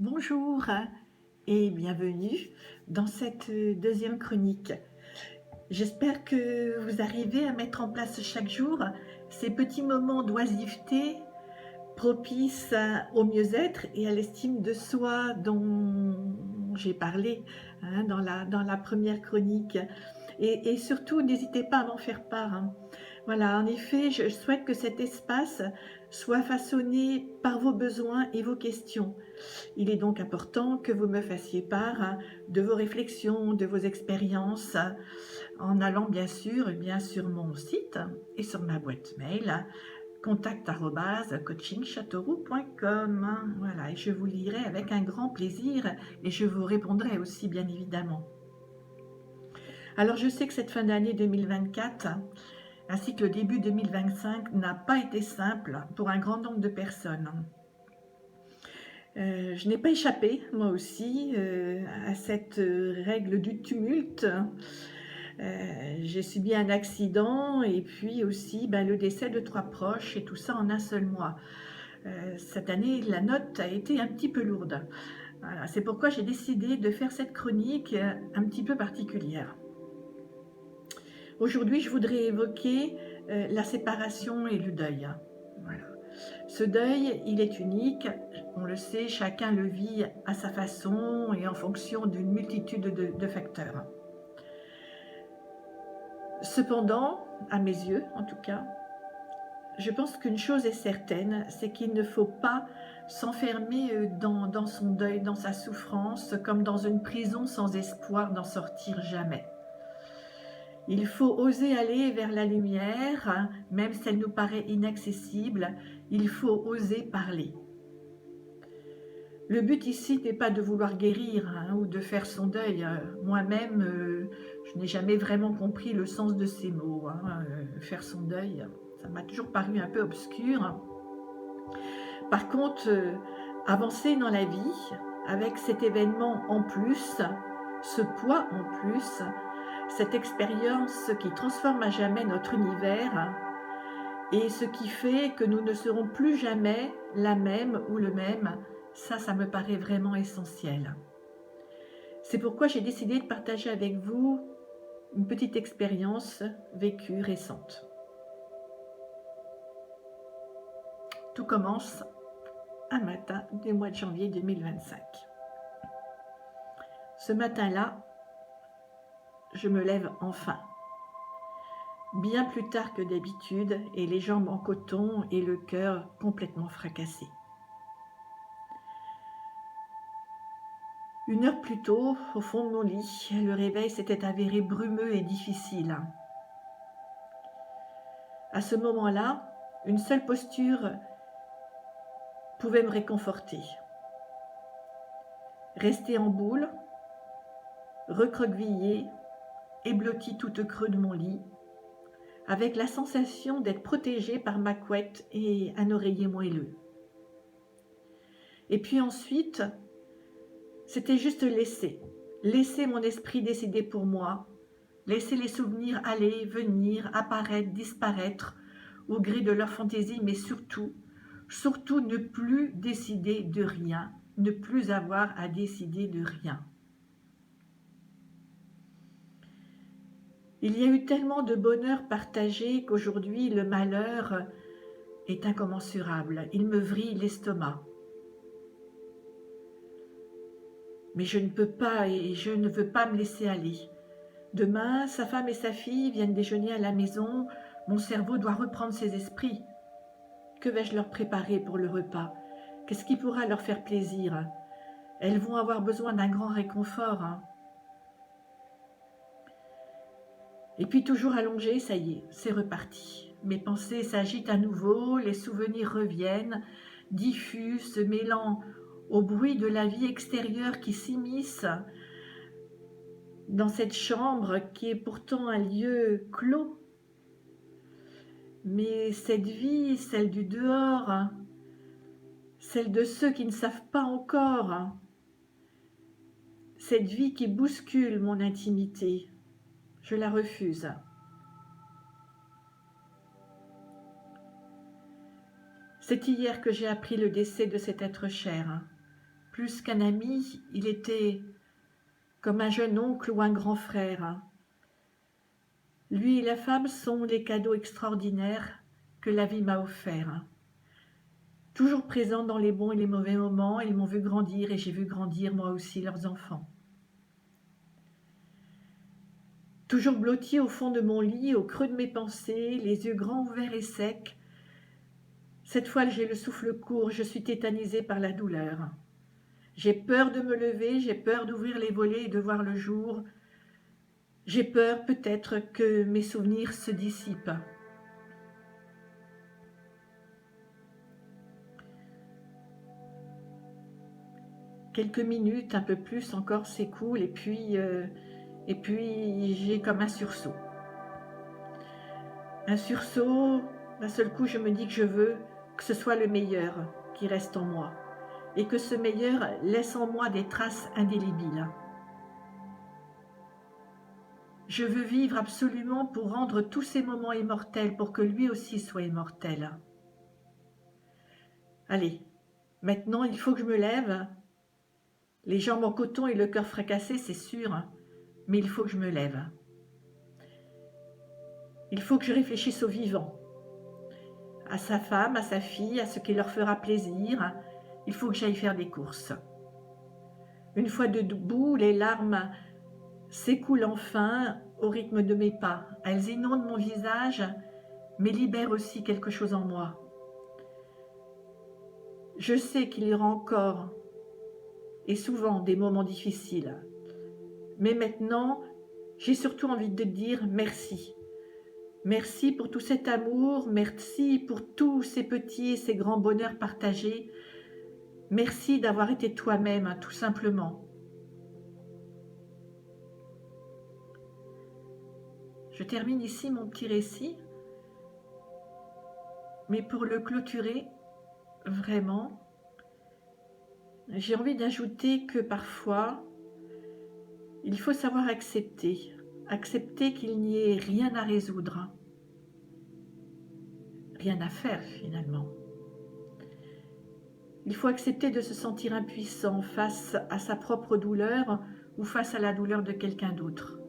Bonjour et bienvenue dans cette deuxième chronique. J'espère que vous arrivez à mettre en place chaque jour ces petits moments d'oisiveté propices au mieux-être et à l'estime de soi dont j'ai parlé dans la première chronique. Et surtout, n'hésitez pas à m'en faire part, hein. Voilà, en effet, je souhaite que cet espace soit façonné par vos besoins et vos questions. Il est donc important que vous me fassiez part de vos réflexions, de vos expériences, en allant bien sur mon site et sur ma boîte mail contact@coachingchâteauroux.com. Voilà, et je vous lirai avec un grand plaisir et je vous répondrai aussi bien évidemment. Alors je sais que cette fin d'année 2024 ainsi que le début 2025 n'a pas été simple pour un grand nombre de personnes. Je n'ai pas échappé, moi aussi, à cette règle du tumulte. J'ai subi un accident et puis aussi le décès de 3 proches et tout ça en un seul mois. Cette année, la note a été un petit peu lourde. Voilà, c'est pourquoi j'ai décidé de faire cette chronique un petit peu particulière. Aujourd'hui, je voudrais évoquer la séparation et le deuil. Voilà. Ce deuil, il est unique, on le sait, chacun le vit à sa façon et en fonction d'une multitude de facteurs. Cependant, à mes yeux en tout cas, je pense qu'une chose est certaine, c'est qu'il ne faut pas s'enfermer dans son deuil, dans sa souffrance, comme dans une prison sans espoir d'en sortir jamais. Il faut oser aller vers la lumière, même si elle nous paraît inaccessible, il faut oser parler. Le but ici n'est pas de vouloir guérir ou de faire son deuil. Moi-même, je n'ai jamais vraiment compris le sens de ces mots. Faire son deuil, ça m'a toujours paru un peu obscur. Par contre, avancer dans la vie avec cet événement en plus, ce poids en plus, cette expérience qui transforme à jamais notre univers et ce qui fait que nous ne serons plus jamais la même ou le même, ça me paraît vraiment essentiel. C'est pourquoi j'ai décidé de partager avec vous une petite expérience vécue récente. Tout commence un matin du mois de janvier 2025. Ce matin-là, je me lève enfin. Bien plus tard que d'habitude, et les jambes en coton et le cœur complètement fracassé. Une heure plus tôt, au fond de mon lit, le réveil s'était avéré brumeux et difficile. À ce moment-là, une seule posture pouvait me réconforter. Rester en boule, recroquevillée et blottie tout au creux de mon lit, avec la sensation d'être protégée par ma couette et un oreiller moelleux. Et puis ensuite, c'était juste laisser mon esprit décider pour moi, laisser les souvenirs aller, venir, apparaître, disparaître, au gré de leur fantaisie, mais surtout ne plus décider de rien, ne plus avoir à décider de rien. Il y a eu tellement de bonheur partagé qu'aujourd'hui le malheur est incommensurable. Il me vrille l'estomac. Mais je ne peux pas et je ne veux pas me laisser aller. Demain, sa femme et sa fille viennent déjeuner à la maison. Mon cerveau doit reprendre ses esprits. Que vais-je leur préparer pour le repas? Qu'est-ce qui pourra leur faire plaisir? Elles vont avoir besoin d'un grand réconfort. Et puis toujours allongée, ça y est, c'est reparti. Mes pensées s'agitent à nouveau, les souvenirs reviennent, diffus, se mêlant au bruit de la vie extérieure qui s'immisce dans cette chambre qui est pourtant un lieu clos. Mais cette vie, celle du dehors, celle de ceux qui ne savent pas encore, cette vie qui bouscule mon intimité, je la refuse. C'est hier que j'ai appris le décès de cet être cher. Plus qu'un ami, il était comme un jeune oncle ou un grand frère. Lui et la femme sont les cadeaux extraordinaires que la vie m'a offerts. Toujours présents dans les bons et les mauvais moments, ils m'ont vu grandir et j'ai vu grandir moi aussi leurs enfants. Toujours blotti au fond de mon lit, au creux de mes pensées, les yeux grands ouverts et secs. Cette fois, j'ai le souffle court, je suis tétanisée par la douleur. J'ai peur de me lever, j'ai peur d'ouvrir les volets et de voir le jour. J'ai peur peut-être que mes souvenirs se dissipent. Quelques minutes, un peu plus encore s'écoulent et puis j'ai comme un sursaut. Un sursaut, d'un seul coup je me dis que je veux que ce soit le meilleur qui reste en moi et que ce meilleur laisse en moi des traces indélébiles. Je veux vivre absolument pour rendre tous ces moments immortels, pour que lui aussi soit immortel. Allez, maintenant il faut que je me lève. Les jambes en coton et le cœur fracassé, c'est sûr, mais il faut que je me lève. Il faut que je réfléchisse aux vivants, à sa femme, à sa fille, à ce qui leur fera plaisir. Il faut que j'aille faire des courses. Une fois debout, les larmes s'écoulent enfin au rythme de mes pas. Elles inondent mon visage, mais libèrent aussi quelque chose en moi. Je sais qu'il y aura encore et souvent des moments difficiles. Mais maintenant, j'ai surtout envie de dire merci. Merci pour tout cet amour, merci pour tous ces petits et ces grands bonheurs partagés. Merci d'avoir été toi-même, tout simplement. Je termine ici mon petit récit, mais pour le clôturer, vraiment, j'ai envie d'ajouter que parfois, il faut savoir accepter qu'il n'y ait rien à résoudre, rien à faire finalement. Il faut accepter de se sentir impuissant face à sa propre douleur ou face à la douleur de quelqu'un d'autre.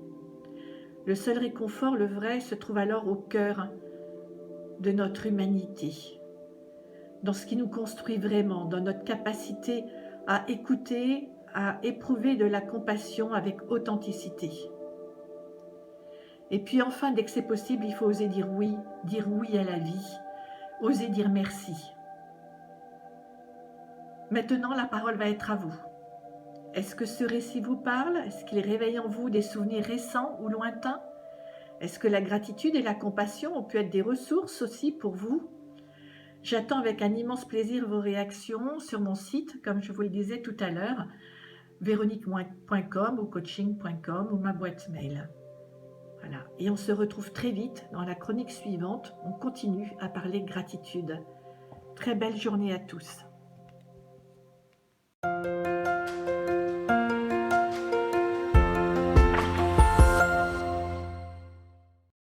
Le seul réconfort, le vrai, se trouve alors au cœur de notre humanité, dans ce qui nous construit vraiment, dans notre capacité à écouter, à éprouver de la compassion avec authenticité. Et puis enfin, dès que c'est possible, il faut oser dire oui à la vie, oser dire merci. Maintenant, la parole va être à vous. Est-ce que ce récit vous parle? Est-ce qu'il réveille en vous des souvenirs récents ou lointains? Est-ce que la gratitude et la compassion ont pu être des ressources aussi pour vous? J'attends avec un immense plaisir vos réactions sur mon site, comme je vous le disais tout à l'heure, véronique.com ou coaching.com ou ma boîte mail. Voilà. Et on se retrouve très vite dans la chronique suivante. On continue à parler gratitude. Très belle journée à tous.